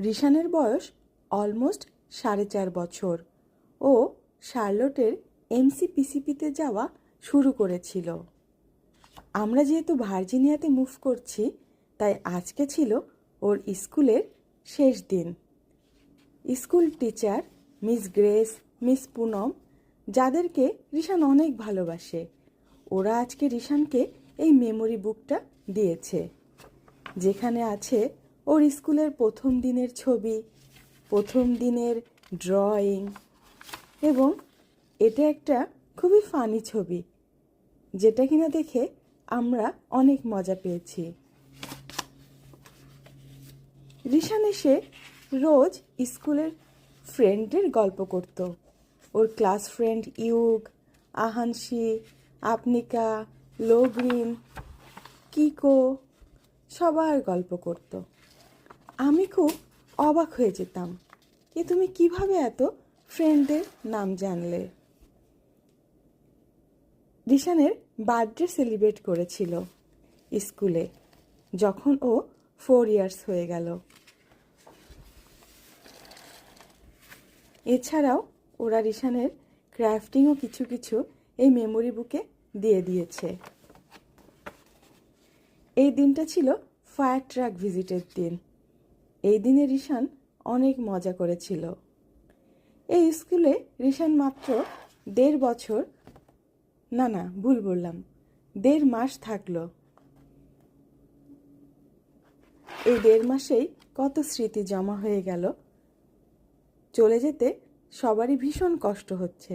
রিশানের বয়স অলমোস্ট 4.5 বছর। ও শার্লটের এমসিপিসিপিতে যাওয়া শুরু করেছিল। আমরা যেহেতু ভার্জিনিয়াতে মুভ করছি, তাই আজকে ছিল ওর স্কুলের শেষ দিন। School teacher miss Grace, miss Poonam, যাদেরকে রিশান অনেক ভালোবাসে, ওরা আজকে রিশানকে এই মেমোরি বুকটা দিয়েছে, যেখানে আছে ওর স্কুলের প্রথম দিনের ছবি, প্রথম দিনের ড্রয়িং, এবং এটা একটা খুবই ফানি ছবি, যেটা কিনা দেখে আমরা অনেক মজা পেয়েছি। রিশান এসে রোজ স্কুলের ফ্রেন্ডের গল্প করত। ওর ক্লাস ফ্রেন্ড ইউগ, আহানসি, আপনিকা, লোগ্রিন, কিকো, সবার গল্প করত। আমি খুব অবাক হয়ে যেতাম, যে তুমি কিভাবে এত ফ্রেন্ডদের নাম জানলে। রিশানের বার্থডে সেলিব্রেট করেছিল স্কুলে, যখন ও 4 ইয়ার্স হয়ে গেল। এছাড়াও ওরা রিশানের ক্রাফটিংও কিছু কিছু এই মেমোরি বুকে দিয়ে দিয়েছে। এই দিনটা ছিল ফায়ার ট্রাক ভিজিটের দিন। এই দিনে রিশান অনেক মজা করেছিল। এই স্কুলে রিশান মাত্র 1.5 বছর, না ভুল বললাম, 1.5 মাস থাকলো। এই 1.5 মাসেই কত স্মৃতি জমা হয়ে গেল। চলে যেতে সবারই ভীষণ কষ্ট হচ্ছে।